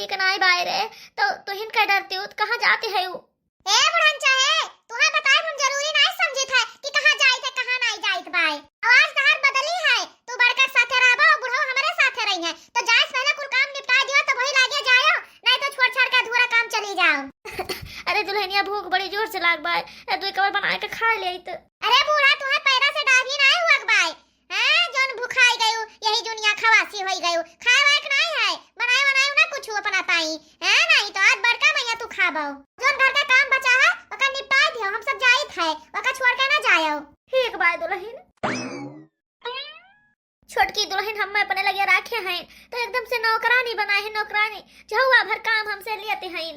ठीक नहीं बाय रे। तो हिन का डरती हूँ कहाँ जाते है वो? ए बुढ़न चाहे तुम्हें बताए हम जरूरी नहीं समझे थे कि कहाँ जाई थे कहाँ नहीं जाई थे भाई। आवाज तहार बदली है, तू बड़का साथे रहबो और बुढ़ो हमारे साथे रही है। तो जाए पहले कुल काम निपटा दियो तो वही लागे जाओ, नहीं तो छोड़ छाड़ के अधूरा काम चली जाओ। अरे दुल्हनिया भूख बड़ी जोर से लाग बाय, तू एक बार बना के खा ले तो। अरे बूढ़ा तुम्हें पैरा से डाभी नहीं हुआ भाई, हैं जोन भूखाई गयो यही दुनिया खवासी होई गयो। खाए वाक नहीं है, बनाए बनाए ना कुछ अपना ताई है नहीं तो आज बड़का मैया तू खाबो। जोन घर का काम बचा है ओका निपटा दियो, हम सब जाइत है ओका छोड़ के ना जायो। ठीक बाय दुल्हन। छोटकी दुल्हन हम अपने लगे रखे हैं तो एकदम से नौकरानी बनाए है, नौकरानी जहुआ भर काम हमसे लेते हैं।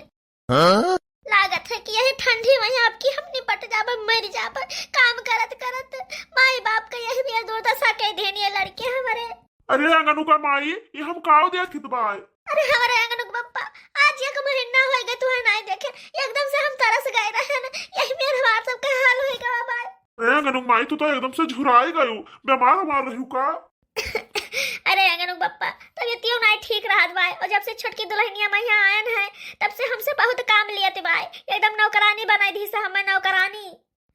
लागत है कि यही ठंडी में आपकी हम निपट जाब मर जाब काम करत करत। माई बाप का यही भी दुर्दशा कह देनी है लड़के हमारे। अरे अंगनू का माई ये हम काव देख बाय। अरे हमारे अंगनू का पप्पा आज एक महीना हो गए तुम्हें नहीं देखे, एकदम से हम तरस गए रहे ना, यही मेरे बार सब का हाल होएगा बाबा। अरे अंगनू माई तू तो एकदम से झुराई गयो, बीमार मार रही का? अरे अंगनू पप्पा तबीयत क्यों नहीं ठीक रहा भाई, और जब से छोटकी दुल्हनिया मैया आयन है तब से हमसे बहुत काम लिए थे भाई, एकदम नौकरानी बनाई दी से हमें नौकरानी।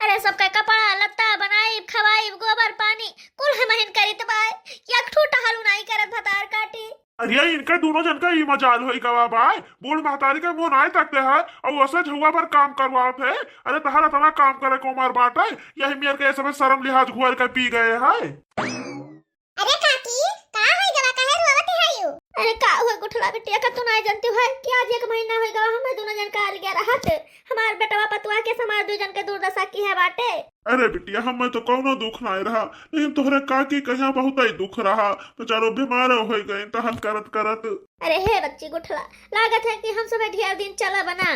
अरे सबका कपड़ा लत्ता बनाई खवाई गोबर पानी कुल हमहिन करी तो भाई, एक ठूटा हालू नहीं करत भतार काटी। अरे इनका दोनों जन का ही मजाल होई गवा बाय, बूढ़ महतारी का मुंह नहीं तकते है और वैसे झुआ पर काम करवात है। अरे तहरा तना काम करे को मार बाटे, यही मेर के ऐसे में शर्म लिहाज घुर के पी गए है। अरे काकी कहां है जवा काहे रोवत है यू? अरे का हुआ गुठला बिटिया का तू नहीं जानती है कि आज एक महीना होएगा हम दोनों जन का अलग रहत, हमार बेटवा पतवा के समार दो जन के दुर्दशा की है बाटे। अरे बिटिया हमें तो कौनो दुख नहीं रहा, लेकिन तोहरे काकी कहीं बहुत ही दुख रहा, बेचारो बीमार हो गए तहन करत करत। अरे हे बच्ची गुठला लागत है कि हम सब ढेर दिन चला बना।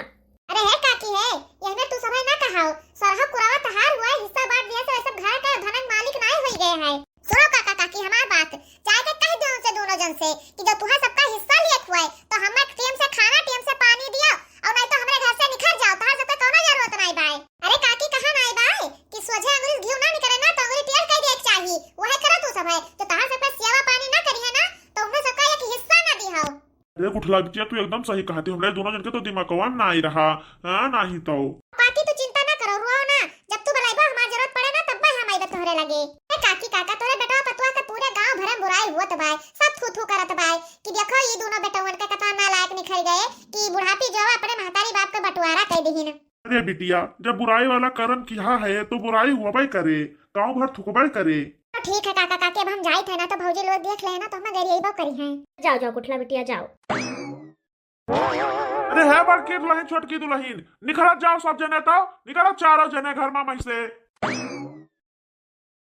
अरे है काकी है यहने तू समय ना कहाओ, सरहा कुरावा तहार हुआ हिस्सा बांट दिया से सब घर का धनन मालिक नहीं हो गए हैं। सुनो काका काकी हमार बात, चाहे के कह दो से दोनों जन से कि जब तुम्हें सबका हिस्सा लिए हुआ है तो हमें टीम से खाना टीम से पानी दिया और नहीं तो हमारे घर से निकल जाओ, तहार सबका कोनो जरूरत नहीं भाई। अरे काकी कहां नहीं भाई कि सोझे अंगुली घी ना निकले ना तो अंगुली टेढ़ कर दे चाहिए, वह करो तू सब है तो तहार सबका सेवा पानी ना करी है ना तो उन्हें सबका एक हिस्सा ना दी हो। अरे गुठला बिटिया तू एकदम सही कहती, हमरे दोनों जन के तो दिमागवा में नहीं रहा। हां नहीं तो पाती तू चिंता ना करो, रो ना, जब तू बुलाइबा हमार जरूरत पड़े ना तब हम आइबा तोहरे लगे। ए काकी काका तोरे बेटा पतवा के पूरे गांव भर में बुराई हुआ तो भाई, सब थू थू करत भाई कि देखो ये दोनों बेटवन के कथा ना लायक निकल गए कि बुढ़ापी जो अपने महतारी बाप के बंटवारा कह दीहिन। अरे बिटिया जब बुराई वाला कर्म किया है तो बुराई हुआ करे, गांव भर थुकबे करे। तो ठीक है काका काकी अब हम जाई थे ना तो भौजी लोग देख ले ना तो हम गरी आइबा करी हैं। जाओ जाओ गुठला बिटिया जाओ। अरे है बड़की दुल्हन छोटकी दुल्हन निखरत जाओ सब जने, तो निखरत चारों जने घर में मई से।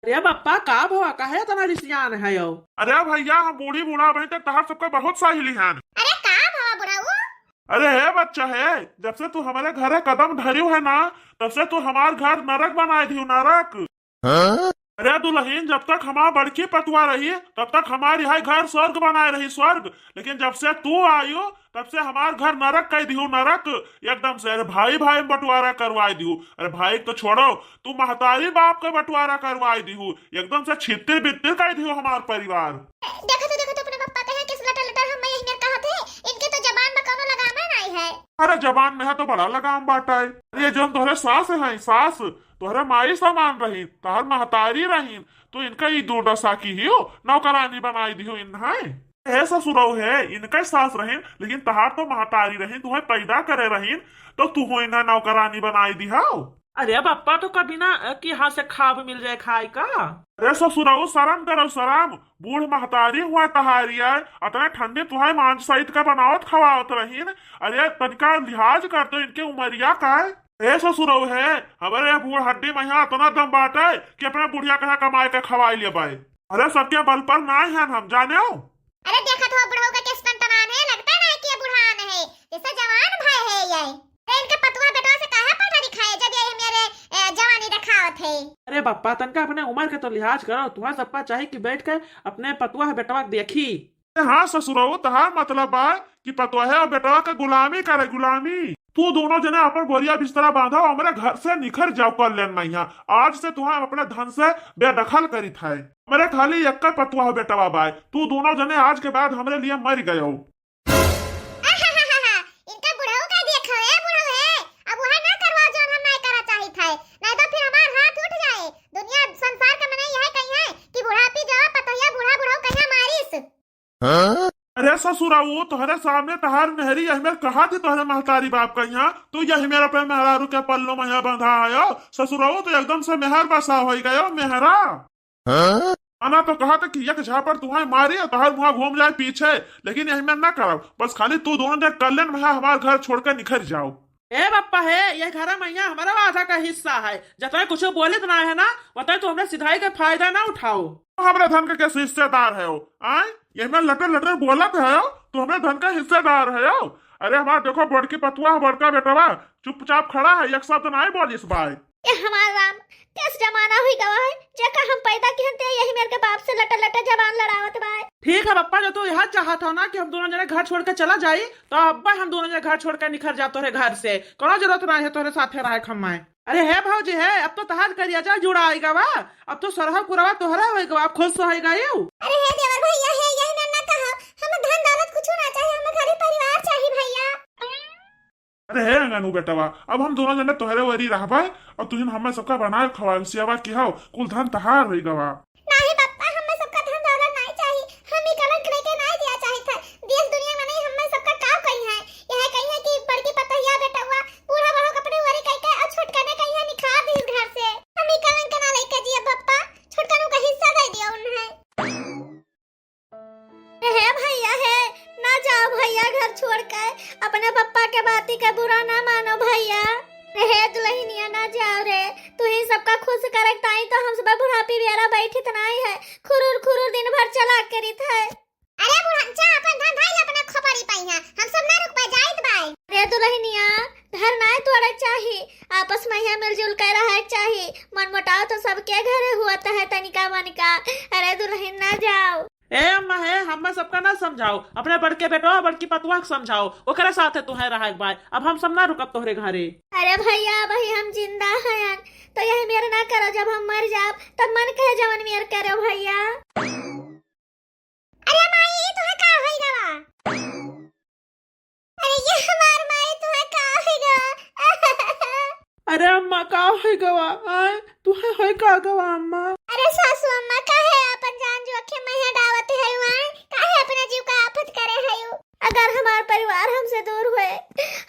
अरे बप्पा का भवा काहे तना रिसियान है यो? अरे भैया हम बूढ़ी बूढ़ा बहन तक तहार सबका बहुत सहेली हैं। अरे का भवा बुढ़ाऊ? अरे है बच्चा है, जब से तू हमारे घर कदम धरियो है ना तब से तू हमार घर नरक बनाए थी, नरक। अरे दुल्हन जब तक हमार बड़की पतवा रही तब तक हमारे यहाँ घर स्वर्ग बनाए रही, स्वर्ग। लेकिन जब से तू आयु तब से हमार घर नरक कह दियो, नरक एकदम से। अरे भाई भाई में बंटवारा करवा दियो, अरे भाई तो छोड़ो तू महतारी बाप का बंटवारा करवा दियो, एकदम से छितिर बितिर कर दियो हमार परिवार। देखो तो अपने पापा कहे किस लटर लटर हम यही ने कहा थे, इनके तो जबान में कोनो लगाम नहीं है। अरे जबान में है तो बड़ा लगाम बाटा है। ये जो तोहरे सास है, सास तोहरे माई समान रही, तोहर महतारी रही, तो इनका ही दुर्दशा की ही हो, नौकरानी बनाई दी हो इन है ससुरौ है, इनका सास रहीन, लेकिन तहार तो महतारी रहीन, तुम्हें पैदा करे रहीन तो तू हो इन्हें नौकरानी बनाई दी हो। अरे बप्पा तो कभी ना कि हाथ से खाब मिल जाए खाए का। अरे ससुरौ शर्म करो शर्म, बूढ़ महतारी हुआ तहारी है, अतने ठंडे तुम्हें मांस सहित का बनावत खवावत रहीन। अरे तनिका लिहाज कर दो इनके उमरिया का है। ए ससुरौ है हमारे बूढ़ हड्डी में यहाँ इतना दम बाटे कि अपने बुढ़िया कहा कमाए के खवाई ले पाए। अरे सबके बल पर ना है हम जाने हो। अरे देखा तो बुढ़ऊ का किस टनटनान है, लगता नहीं कि ये बुढ़ान है, जैसे जवान भाई है ये। अरे इनके पतवा बेटा से काहे पढ़ा दिखाए जब ये मेरे जवानी दिखावत है। अरे बप्पा तनका अपने उम्र के तो लिहाज करो, तुम्हारा सबका चाहिए कि बैठ कर अपने पतवा बेटवा देखी। हाँ ससुरौ तहार मतलब है कि पतवा है और बेटवा का गुलामी करे, गुलामी। तू दोनों जने अपन बोरिया बिस्तरा बांधा और हमारे घर से निखर जाओ कल्याण मैया। आज से तुम्हें अपने धन से बेदखल करी था, मेरे खाली एक पतवा हो बेटवा बाय, तू दोनों जने आज के बाद हमारे लिए मर गए हो। ससुराऊ तोहरे सामने तहार मेहरी अहमेर कहा थी तोहरे महतारी बाप का यहाँ तू यही मेरा पे मेहरारू के पल्लो में यहाँ बंधा आयो ससुराऊ तो एकदम से मेहर बसा हो गयो मेहरा आना तो कहा था कि एक झापड़ तुम्हारे मारी और तोहर मुहा घूम जाए पीछे लेकिन यही में ना करो बस खाली तू दोनों जन कल्याण में हमारे घर छोड़कर निखर जाओ। ए बप्पा है ये घर मैया हमारा आधा का हिस्सा है जतने कुछ बोले तो ना है ना बताए तो हमने सिधाई का फायदा ना उठाओ। हमारे धन का कैसे हिस्सेदार है आए ये में लटर लटर बोलत है तो हमें धन का हिस्सेदार है अरे हमारा देखो बड़की पतुआ बड़का बेटवा चुपचाप खड़ा है एक शब्द ना बोलिस भाई ये हमारा राम कैस जमाना हुई गवा है जका हम पैदा की हंते यही मेरे के बाप से लटा लटा जबान लड़ावत बाय। ठीक है बप्पा जो तू यह चाहता हो ना कि हम दोनों जने घर छोड़ के चला जाई तो अब्बा हम दोनों जने घर छोड़ के निखर जा तोरे घर से कोनो जरूरत नहीं है तोरे साथे रहे खम्माए। अरे है भाजी है अब तो तहार करिया जा जुड़ा आएगा वा अब तो सरहा पुरवा तोहरा होएगा आप खुश तो होएगा यू। अरे हे देवर भैया है यही ना कहा हमें धन दौलत कुछ ना चाहिए हमें खाली परिवार चाहिए भैया। अरे है अंगनू बेटवा अब हम दोनों जने तोहरे वरी रहबा और तुझे हमें सबका बनाए खवाए सियावा की हो कुल धन तहार होई गवा। नहीं पप्पा हमें सबका धन दौलत नहीं चाहिए हम ही कलंक लेके नहीं दिया चाहे था देश दुनिया में नहीं हमें सबका काम कही है यह कही है कि बड़की पतहिया बेटा हुआ पूरा बड़ो कपड़े वरी कह के और छोटका ने कही है निखार दी घर से हम ही कलंक ना लेके जिया पप्पा छोटका नु का हिस्सा दे दिया उन्हें। है भैया है ना जाओ भैया घर छोड़कर अपने पप्पा के बाती का बुरा ना मानो भैया। हे दुल्हनिया ना जाओ रे तू ही सबका खुश करक ताई तो हम सब बुढ़ापी बेरा बैठी त नहीं है खुरुर खुरुर दिन भर चला करी थे। अरे बुढ़ंचा अपन धन धाइल अपना खोपड़ी पाई है हम सब ना रुक पा जाइत भाई। रे दुल्हनिया घर ना तोड़े चाहिए आपस में ही मिलजुल कर रहे चाहिए मन मुटाव तो सबके घरे हुआ है तनिका मनिका। अरे दुल्हन ना जाओ ए अम्मा है हम सबका ना समझाओ अपने बड़के बेटो बड़की पतुआ के समझाओ ओकरे साथे तू है रहा बाय अब हम सब ना रुकब तोहरे घरे। अरे भैया भाई हम जिंदा हैं तो यही मेरे ना करो जब हम मर जाओ तब मन कहे जवन मेरे करो भैया। अरे माई तू है का होई गवा अरे ये हमार माई तू है का होई गवा। अरे अम्मा का होई गवा आय तू है होई का गवा अम्मा। अरे सासू अम्मा काहे अपन जान जोखे में है डावत है वाई काहे अपने जीव का आफत करे है यू। अगर हमार परिवार हमसे दूर हुए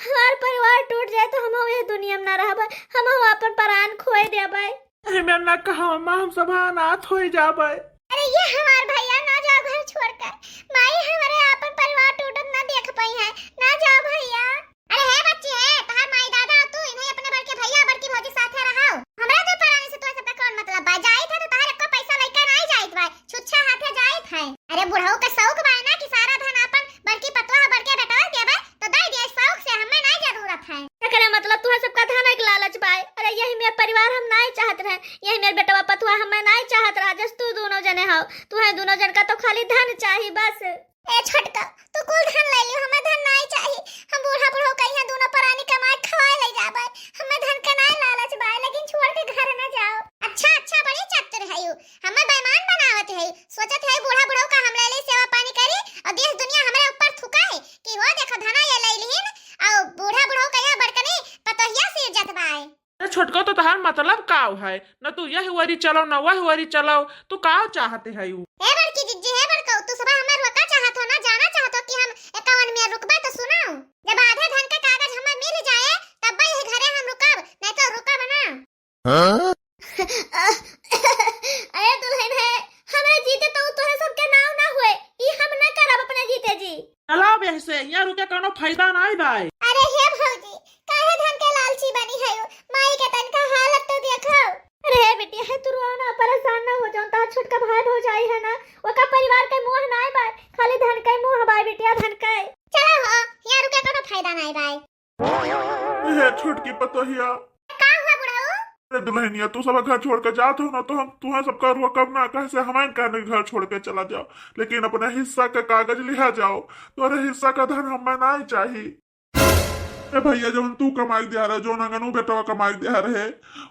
हमार परिवार टूट जाए तो हम ये दुनिया में ना रहबे हम अपन प्राण खोए देबे। अरे मैं ना कहा अम्मा हम सब अनाथ हो जाबे। अरे ये हमार भैया ना जाओ घर छोड़कर माई हमारे अपन परिवार टूटत ना देख पाई है ना जाओ भैया। अरे है बच्ची है तहार माई दादा तू इन्हें अपने बड़के भैया बड़की भौजी साथे रहाओ हमरा तो पराने से तो सबका कौन मतलब बा जाई था तो तहार एको पैसा लेकर नहीं जाइत भाई छुच्छा हाथे जाइत है। अरे बुढ़ऊ का शौक बा ना कि सारा धन अपन बड़की पतवा बड़के बेटा देबे तो दे दिए शौक से हमें नहीं जरूरत है। एकरे मतलब तू सबका धन के लालच बाय। अरे यही मेरा परिवार हम नहीं चाहत रहे यही मेरे बेटवा पतुआ हमें नहीं चाहत रहा जस तू दोनों जने हो तू है दोनों जन का तो खाली धन चाहिए बस। ए छोटका तू कुल धन ले लियो हमें धन नहीं चाहिए हम बूढ़ा बूढ़ो कहीं दोनों परानी कमाए खवाए ले जाबे हमें धन के नहीं लालच बा लेकिन छोड़ के घर न जाओ। अच्छा बड़ी चतुर है यू हमें बेईमान बनावत है सोचत है बूढ़ा बूढ़ो का हम ले ले सेवा पानी करी और देश दुनिया हमारे ऊपर थुका है कि हो देखो धना ये ले लिहिन और बूढ़ा बूढ़ो का यह बड़कनी पतोहिया से इज्जत बाए। छोटको तो तहार मतलब काव है न तू यह वरी चलो न वह वरी चलो तू का चाहते है यू। ए बड़की जिज्जी है बड़को तू सब हमें रुका चाहत हो ना जाना चाहत हो कि हम 51 में रुकबे तो सुनाओ जब आधे धन का कागज हमें मिल जाए तब ही घरे हम रुकब नहीं तो रुकब ना। अरे दुल्हन है हमारे जीते तो तोहे सबके नाव ना हुए ई हम ना करब अपने जीते जी। चलो अब यहीं से यहाँ रुके कोनो फायदा नहीं भाई। अरे हे भौजी काहे धन के लालची बनी है माई के तन का हालत तो देखो। अरे बेटी है तू रोना परेशान ना हो जाओ ता छोटका भाई भौजाई है ना ओका परिवार के मुंह नहीं बाय खाली धन के मुंह बाय बेटिया धन के। चलो हो यहाँ रुके कोनो फायदा नहीं भाई। ये छोटकी पतोहिया का हुआ बुढ़ऊ। अरे दुल्हनिया तू सब घर छोड़ कर जाते हो ना तो हम तुम्हें सबका रुकब ना कैसे हमारे कहने घर छोड़ के चला जाओ लेकिन अपने हिस्सा का कागज लिया जाओ तो हिस्सा का धन हमें नहीं चाहिए। भैया जब तू कमाई दिया रहे जो नगनू बेटा कमाई दिया रहे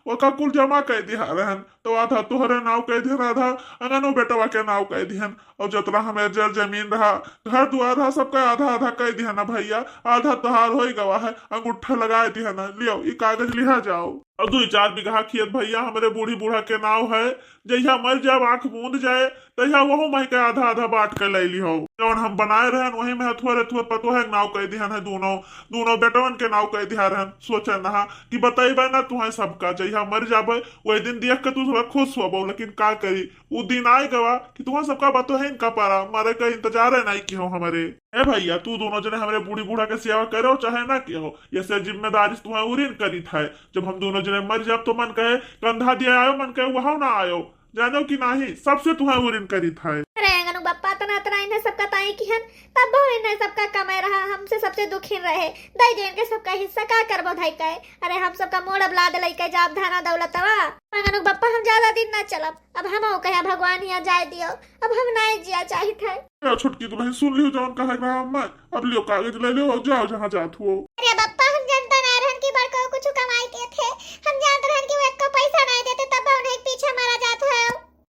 वो का कुल जमा कह दिया रहन तो आधा तुहरे नाव कह दिया आधा अंगनू बेटवा के नाव कह दिहन और जितना हमें जर जमीन रहा घर दुआर रहा सबका आधा आधा कह दिया ना भैया आधा तोहार हो गवा है अंगूठा लगा दिया ना लियो ये कागज लिया जाओ। और 2-4 बीघा खेत भैया हमारे बूढ़ी बूढ़ा के नाव है। जैसा मर जब आंख मूंद जाए तैया वही मह के आधा आधा बांट के ले ली हो। जौन हम बनाए रहन वही में हथुआ रथुआ पतो है नाव कह दिहन है। दोनों दोनों बेटवन के नाव कह दिया रहन। सोचे ना कि बतेबे ना तुम्हें सबका जैसा मर जाबे वही दिन देख के तू सब खुश हो। लेकिन का करी वो दिन आए गवा कि तुम्हें सबका बतो है इनका पारा मारे का इंतजार है नहीं की हो हमारे। ए भैया तू दोनों जने हमारे बूढ़ी बूढ़ा के सेवा करो चाहे ना की हो। ये जिम्मेदारी तुम्हें उरीन करी था। जब हम दोनों जने मर जब तो मन कहे कंधा दिया आयो मन कहे वहां ना आयो जानो कि नहीं सबसे तुम्हें उरीन करी था। अरे अंगनू बप्पा तना तना इन्हें सबका ताई की हन तब इन्हें सबका कमाए रहा हमसे सबसे दुखी रहे दई देन के सबका हिस्सा का करबो धाई का। अरे हम सबका मोड़ अबला दे लई के जाब धाना दौलतवा। अंगनू बप्पा हम ज्यादा दिन ना चलब अब हम कहे भगवान यहाँ जाए दियो अब हम नहीं जिया चाहिए थे। छुटकी दुल्हन सुन लियो जौन कहे रहा मैं अब लियो कागज ले लो जाओ जहाँ जात हो। अरे बप्पा हम जनता ना रहन की बड़को कुछ कमाई के थे हम जानते रहन कि वो एक को पैसा नहीं देते तब उन्हें पीछे मारा जाता है।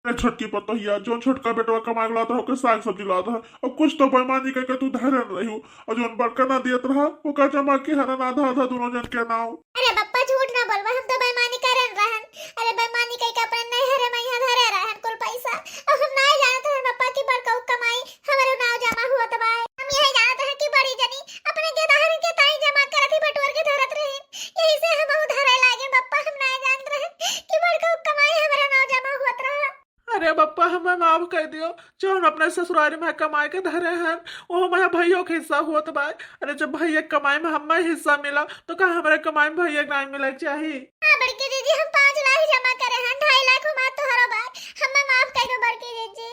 अरे छुटकी पतो हिया जो छोटका बेटवा कमा के लाता हो साग सब्जी लाता है और कुछ तो बेईमानी करके तू धैर्य रही और जो बड़का ना दियत रहा वो का जमा के हरन आधा आधा दोनों जन के नाव। अरे बप्पा झूठ ना बोलवा हम तो बेईमानी करन रहन। अरे बेईमानी कई का अपन नहीं हरे मैं यहाँ धरे रहन कुल पैसा अब हम नहीं जानते हैं बप्पा की बड़का कमाई हमारे नाव जमा हुआ तब हम यही जानते हैं कि बड़ी जनी अपने के दाहर के ताई जमा करती बटवर के धरत रहे यही से हम धरे लागे बप्पा हम नहीं जानते हैं कि बड़का कमाई हमारे नाव जमा हुआ रहा। अरे बप्पा हमें माफ कर दियो जो हम अपने ससुराल में कमाए के धरे हैं वो हमारे भाइयों के हिस्सा हुआ तो भाई। अरे जब भैया कमाई में हमें हिस्सा मिला तो कहा हमारे कमाई में भैया नहीं मिलना चाहिए। हाँ बड़की दीदी हम 5 लाख जमा करे हैं 2.5 लाख हुआ तो हरो भाई हमें माफ कर दो बड़की दीदी।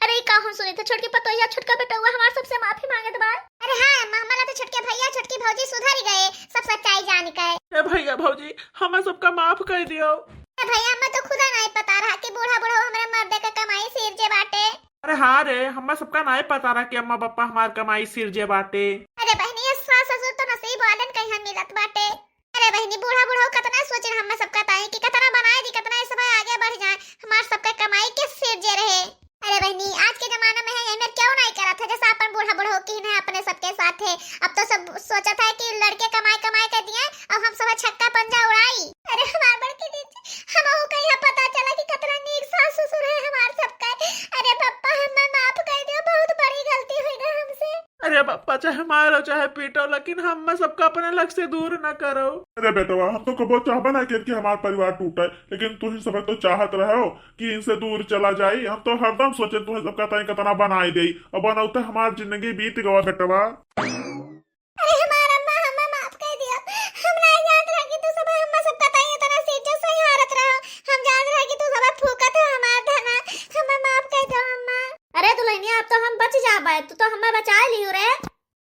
अरे का हम सुने थे छोटकी पतो या छोटका बेटा हुआ हमारे सबसे माफी मांगे तो भाई। अरे हाँ मामला तो छोटके भैया छोटकी भौजी सुधर गए सब सच्चाई जान गए। भैया भौजी हमें सबका माफ कर दियो। भैया मैं तो खुदा नहीं पता रहा कि बूढ़ा बूढ़ा हमारे मर्द का कमाई सिर जे बाटे। अरे हाँ रे हमें सबका नहीं पता रहा कि अम्मा पापा हमारे कमाई सिर जे बाटे। अरे बहनी ये सास ससुर तो नसीब वालन कहीं मिलत बाटे। अरे बहनी बूढ़ा बूढ़ा कितना सोचे हम सबका ताई कि कितना बनाए दी कितना इस समय आगे बढ़ जाए हमारे सबका कमाई के सिर जे रहे। अरे बहनी आज के जमाना में है ये क्यों नहीं करा था जैसा अपन बूढ़ा बूढ़ा की है अपने सबके साथ है। अब तो सब सोचा था कि लड़के कमाई कमाई कर दिए अब हम सब छक्का पंजा उड़ाई। अरे हमारे बड़की दीदी हम कहीं पता चला कि कितना नीक सास ससुर है हमारे सबका। अरे पप्पा हमें माफ कर दियो बहुत बड़ी गलती हुई ना हमसे। अरे पापा चाहे मारो चाहे पीटो लेकिन हम सबका अपने लक्ष्य से दूर न करो। अरे बेटवा हम तो कबो चाहबे ना कि हमारा परिवार टूटे लेकिन तुम सब तो चाहत रहो कि इनसे दूर चला जाए। हम तो हरदम सोचे तुम्हें सबका ताई कितना बनाई दे और बनाते हमारी जिंदगी बीत गवा बेटवा। अरे हमारा अम्मा हमें माफ कर दिया हम नहीं जानते रहे कि तू सब हम सबका ताई इतना सीधे सही हारत रहो हम जान रहे कि तू सब फूकत है हमार धना हमें माफ कर दो अम्मा। अरे दुल्हनिया अब तो हम बच जाबे तू तो हमें बचा लियो रे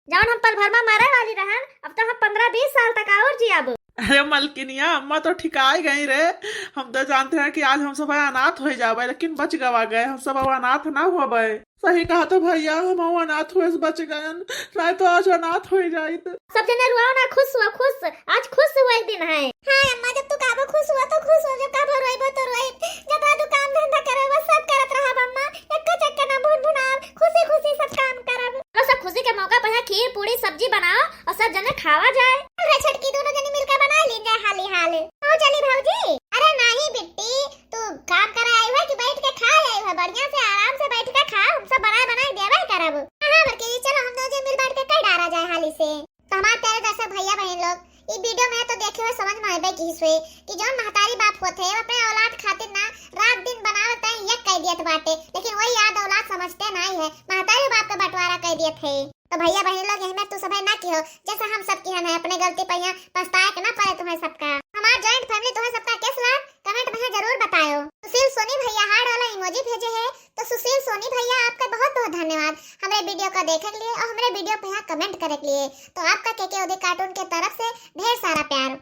जब हम पल भर में मरे वाली रहन अब तो हम 15-20 साल तक और जियाब। अरे मलकिनिया अम्मा तो ठिकाई गई रे। हम तो जानते हैं कि आज हम सब अनाथ हो जावे लेकिन बच गवा गए हम सब अनाथ ना हुए। सही कहा तो भैया हम अनाथ हुए बच गए नहीं तो आज अनाथ हो जाए। सब जने रुआओ ना खुश हुआ खुश आज खुश हुआ एक दिन है। हाँ अम्मा जब तू काबो खुश हुआ तो खुश हो जब काबो रोइबो तो रोइब जब तू काम धंधा करे वो सब करत रहा अम्मा एक चक्कर ना भून भुनाब खुशी खुशी सब काम करब। और सब खुशी के मौका पर खीर पूरी सब्जी बनाओ और सब जने खावा जाए। अरे छटकी दोनों जने मिलकर बना ली जाए हाली हाल। आओ चली भौजी। अरे नहीं बिट्टी तू काम कर आई है कि बैठ के खा आई है बढ़िया से आराम से बैठ के खा हम सब बनाए देवे करब। हां बल्कि चलो हम दोनों मिल बैठ के कई डारा जाए हाली से। तो हमारे प्यारे दर्शक भैया बहन लोग ये वीडियो में तो देखे हुए समझ में आबे की हुए कि जो महतारी बाप होते हैं अपने औलाद खातिर ना रात दिन बनावत है ये कह दियत बाटे लेकिन वही याद औलाद समझते नहीं है महतारी बाप का बंटवारा कह दिए थे। तो भैया बहन लोग यही में तू सब ना की हो जैसा हम सब की है अपने गलती पर यहाँ पछताए के ना पड़े तुम्हें सबका। हमारा जॉइंट फैमिली तुम्हें सबका कैसा लगा कमेंट में जरूर बताओ। सुशील सोनी भैया हार्ट वाला इमोजी भेजे है तो सुशील सोनी भैया आपका बहुत बहुत धन्यवाद हमारे वीडियो को देखने के लिए और हमारे वीडियो पे यहाँ कमेंट करने के लिए। तो आपका के कार्टून के तरफ से ढेर सारा प्यार।